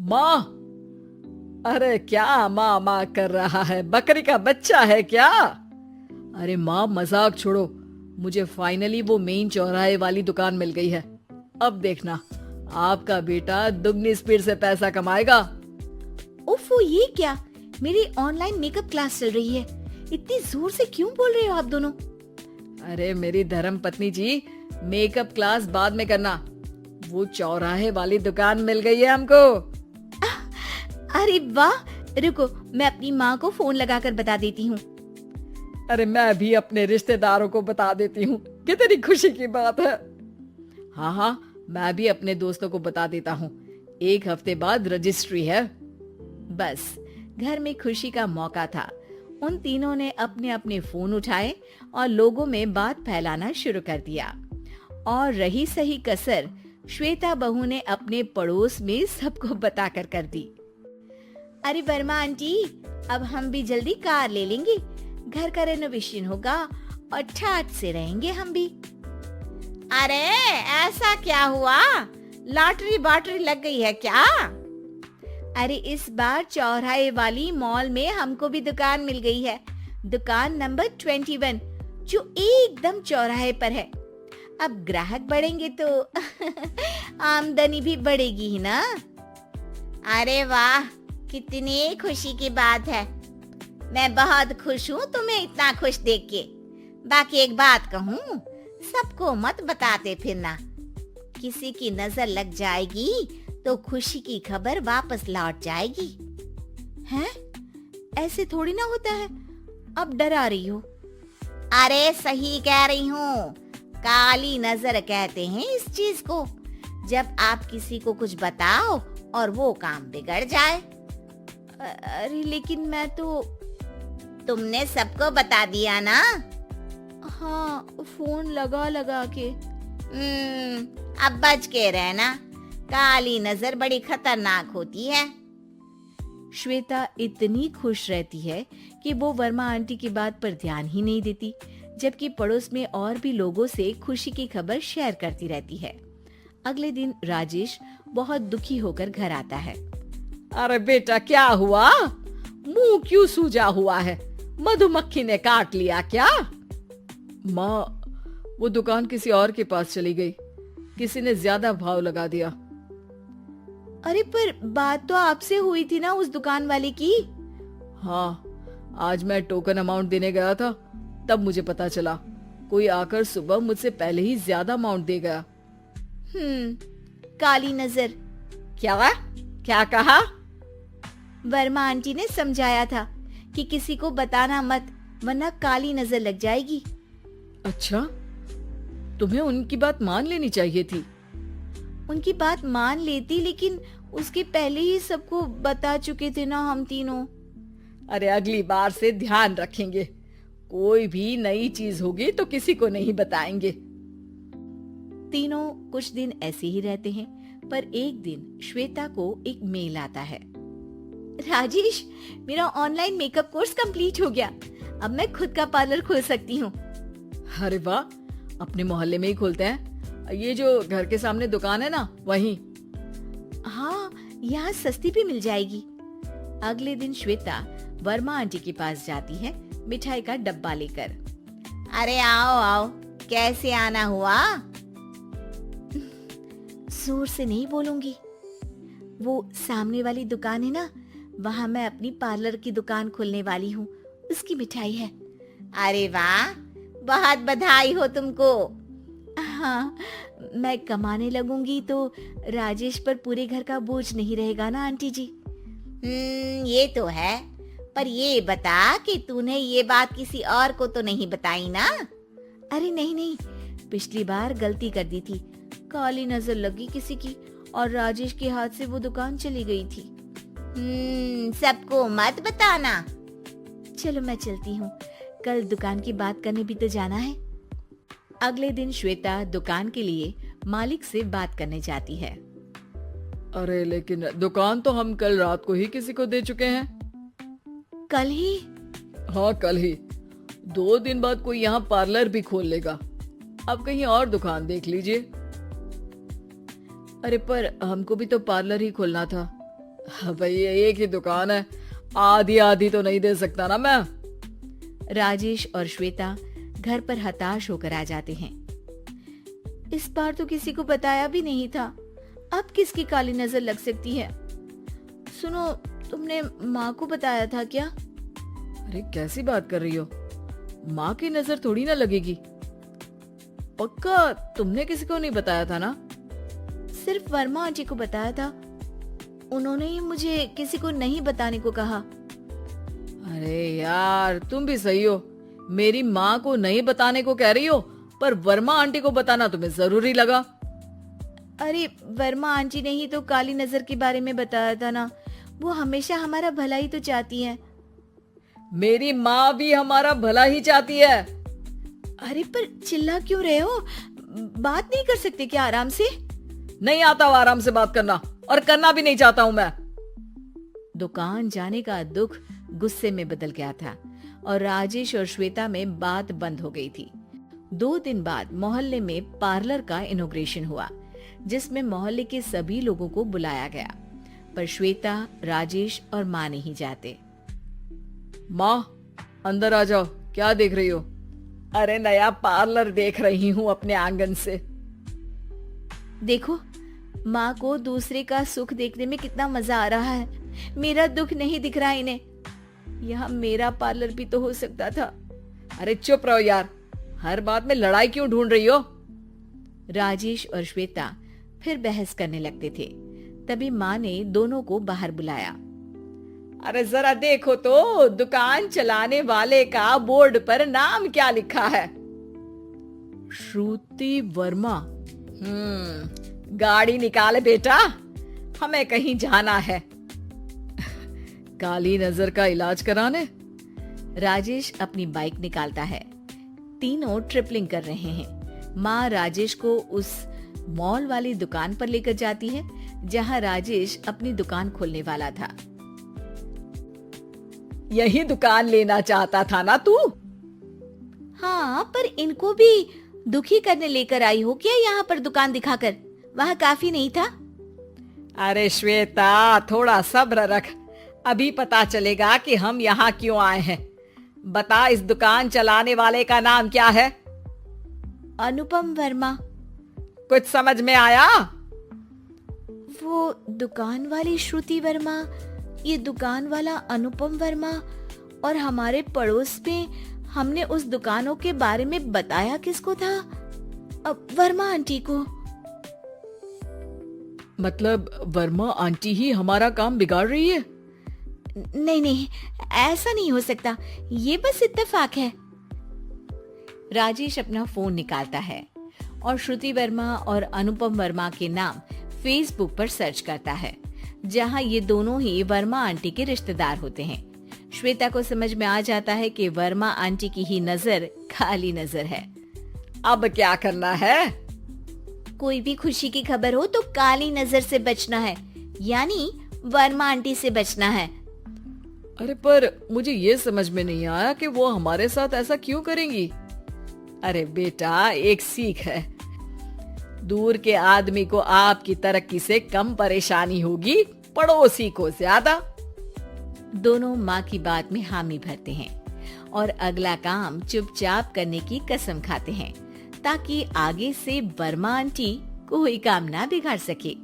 माँ। अरे क्या माँ माँ कर रहा है, बकरी का बच्चा है क्या? अरे माँ मजाक छोड़ो, मुझे फाइनली वो मेन चौराहे वाली दुकान मिल गई है। अब देखना, आपका बेटा दुगनी स्पीड से पैसा कमाएगा। ओफो, ये क्या? मेरी ऑनलाइन मेकअप क्लास चल रही है। इतनी जोर से क्यों बोल रहे हो आप दोनों? अरे मेरी धर्म पत्नी जी, मेकअप क्लास बाद में करना, वो चौराहे वाली दुकान मिल गई है हमको। अरे वाह, रुको मैं अपनी माँ को फोन लगाकर बता देती हूँ। अरे मैं भी अपने रिश्तेदारों को बता देती हूँ, कितनी खुशी की बात है। हाँ हाँ, मैं भी अपने दोस्तों को बता देता हूँ, 1 हफ्ते बाद रजिस्ट्री है। बस घर में खुशी का मौका था। उन तीनों ने अपने अपने फोन उठाए और लोगों में बात फैलाना शुरू कर दिया। और रही सही कसर श्वेता बहू ने अपने पड़ोस में सबको बताकर कर दी। अरे वर्मा आंटी, अब हम भी जल्दी कार ले लेंगे, घर का रेनोवेशन होगा और ठाट से रहेंगे हम भी। अरे ऐसा क्या हुआ? लॉटरी बाटरी लग गई है क्या? अरे इस बार चौराहे वाली मॉल में हमको भी दुकान मिल गई है, दुकान नंबर 21, जो एकदम चौराहे पर है। अब ग्राहक बढ़ेंगे तो आमदनी भी बढ़ेगी ही ना। अरे वाह, कितनी खुशी की बात है। मैं बहुत खुश हूँ तुम्हें इतना खुश देख के। बाकी एक बात कहूँ, सबको मत बताते फिरना, किसी की नजर लग जाएगी तो खुशी की खबर वापस लौट जाएगी। हैं? ऐसे थोड़ी ना होता है, अब डरा रही हो। अरे सही कह रही हूँ, काली नजर कहते हैं इस चीज को, जब आप किसी को कुछ बताओ और वो काम बिगड़ जाए। अरे लेकिन मैं तो... तुमने सबको बता दिया ना? हाँ, फोन लगा लगा के। अब बच के रहना, काली नजर बड़ी खतरनाक होती है। श्वेता इतनी खुश रहती है कि वो वर्मा आंटी की बात पर ध्यान ही नहीं देती, जबकि पड़ोस में और भी लोगों से खुशी की खबर शेयर करती रहती है। अगले दिन राजेश बहुत दुखी होकर घर आता है। अरे बेटा क्या हुआ, मुंह क्यों सूजा हुआ है, मधुमक्खी ने काट लिया क्या? माँ, वो दुकान किसी और के पास चली गई, किसी ने ज्यादा भाव लगा दिया। अरे पर बात तो आपसे हुई थी ना उस दुकान वाले की। हाँ, आज मैं टोकन अमाउंट देने गया था, तब मुझे पता चला, कोई आकर सुबह मुझसे पहले ही ज्यादा अमाउंट दे गया। काली नजर। क्या कहा? वर्मा आंटी ने समझाया था कि किसी को बताना मत, वरना काली नजर लग जाएगी। अच्छा, तुम्हें उनकी बात मान लेनी चाहिए थी। उनकी बात मान लेती, लेकिन उसके पहले ही सबको बता चुके थे ना हम तीनों। अरे अगली बार से ध्यान रखेंगे, कोई भी नई चीज होगी तो किसी को नहीं बताएंगे। तीनों कुछ दिन ऐसे ही रहते हैं, पर एक दिन श्वेता को एक मेल आता है। राजेश, मेरा ऑनलाइन मेकअप कोर्स कंप्लीट हो गया, अब मैं खुद का पार्लर खोल सकती हूँ। अरे वाह, अपने मोहल्ले में ही खोलते हैं, ये जो घर के सामने दुकान है ना, वहीं। हाँ, यहाँ सस्ती भी मिल जाएगी। अगले दिन श्वेता वर्मा आंटी के पास जाती है मिठाई का डब्बा लेकर। अरे आओ आओ, कैसे आना हुआ? जोर से नहीं बोलूंगी, वो सामने वाली दुकान है ना, वहाँ मैं अपनी पार्लर की दुकान खोलने वाली हूँ, उसकी मिठाई है। अरे वाह, बहुत बधाई हो तुमको। हाँ, मैं कमाने लगूंगी तो राजेश पर पूरे घर का बोझ नहीं रहेगा ना आंटी जी। ये तो है, पर ये बता कि तूने ये बात किसी और को तो नहीं बताई ना? अरे नहीं नहीं, पिछली बार गलती कर दी थी, काली नजर लगी किसी की और राजेश के हाथ से वो दुकान चली गई थी। सबको मत बताना। चलो मैं चलती हूँ, कल दुकान की बात करने भी तो जाना है। अगले दिन श्वेता दुकान के लिए मालिक से बात करने जाती है। अरे लेकिन दुकान तो हम कल रात को ही किसी को दे चुके हैं। कल ही? हाँ कल ही, 2 दिन बाद कोई यहाँ पार्लर भी खोल लेगा, अब कहीं और दुकान देख लीजिए। अरे पर हमको भी तो पार्लर ही खोलना था। भाई एक ही दुकान है, आधी आधी तो नहीं दे सकता ना मैं। राजेश और श्वेता घर पर हताश होकर आ जाते हैं। इस बार तो किसी को बताया भी नहीं था, अब किसकी काली नजर लग सकती है। सुनो, तुमने माँ को बताया था क्या? अरे कैसी बात कर रही हो, माँ की नजर थोड़ी ना लगेगी। पक्का तुमने किसी को नहीं बताया था ना? सिर्फ वर्मा आंटी को बताया था, उन्होंने ही मुझे किसी को नहीं बताने को कहा। अरे यार तुम भी सही हो, मेरी माँ को नहीं बताने को कह रही हो, पर वर्मा आंटी को बताना तुम्हें जरूरी लगा। अरे वर्मा आंटी ने ही तो काली नजर के बारे में बताया था ना, वो हमेशा हमारा भला ही तो चाहती है। मेरी माँ भी हमारा भला ही चाहती है। अरे पर चिल्ला क्यों रहे हो, बात नहीं कर सकते क्या आराम से? नहीं आता वो आराम से बात करना, और करना भी नहीं चाहता हूँ मैं। दुकान जाने का दुख गुस्से में बदल गया था और राजेश और श्वेता में बात बंद हो गई थी। 2 दिन बाद मोहल्ले में पार्लर का इनॉग्रेशन हुआ, जिसमें मोहल्ले के सभी लोगों को बुलाया गया, पर श्वेता, राजेश और माँ नहीं जाते। माँ अंदर आ जाओ, क्या देख रही हो? अरे नया पार्लर देख रही हूँ अपने आंगन से। देखो, माँ को दूसरे का सुख देखने में कितना मजा आ रहा है, मेरा दुख नहीं दिख रहा इन्हें। यहाँ मेरा पार्लर भी तो हो सकता था। अरे चुप रहो यार, हर बात में लड़ाई क्यों ढूंढ रही हो? राजेश और श्वेता फिर बहस करने लगते थे। तभी माँ ने दोनों को बाहर बुलाया। अरे जरा देखो तो, दुकान चलाने वाले का बोर्ड पर नाम क्या लिखा है? श्रुति वर्मा। गाड़ी निकाल बेटा, हमें कहीं जाना है। काली नजर का इलाज कराने। राजेश अपनी बाइक निकालता है। तीनों ट्रिपलिंग कर रहे हैं। माँ राजेश को उस मॉल वाली दुकान पर लेकर जाती है जहाँ राजेश अपनी दुकान खोलने वाला था। यही दुकान लेना चाहता था ना तू? हाँ, पर इनको भी दुखी करने लेकर आई हो क्या यहाँ पर दुकान दिखाकर? वहाँ काफी नहीं था? अरे श्वेता, थोड़ा सब्र रख, अभी पता चलेगा कि हम यहाँ क्यों आए हैं। बता, इस दुकान चलाने वाले का नाम क्या है? अनुपम वर्मा। कुछ समझ में आया? वो दुकान वाली श्रुति वर्मा, ये दुकान वाला अनुपम वर्मा, और हमारे पड़ोस में हमने उस दुकानों के बारे में बताया किसको था? अब वर्मा आंटी को। मतलब वर्मा आंटी ही हमारा काम बिगाड़ रही है? नहीं नहीं, ऐसा नहीं हो सकता, ये बस इत्तेफाक है। राजेश अपना फोन निकालता है और श्रुति वर्मा और अनुपम वर्मा के नाम फेसबुक पर सर्च करता है, जहां ये दोनों ही वर्मा आंटी के रिश्तेदार होते हैं। श्वेता को समझ में आ जाता है कि वर्मा आंटी की ही नजर काली नजर है। अब क्या करना है? कोई भी खुशी की खबर हो तो काली नजर से बचना है, यानी वर्मा आंटी से बचना है। अरे पर मुझे ये समझ में नहीं आया कि वो हमारे साथ ऐसा क्यों करेंगी। अरे बेटा, एक सीख है, दूर के आदमी को आपकी तरक्की से कम परेशानी होगी, पड़ोसी को ज्यादा। दोनों माँ की बात में हामी भरते हैं और अगला काम चुपचाप करने की कसम खाते हैं, ताकि आगे से वर्मा आंटी कोई काम ना बिगाड़ सके।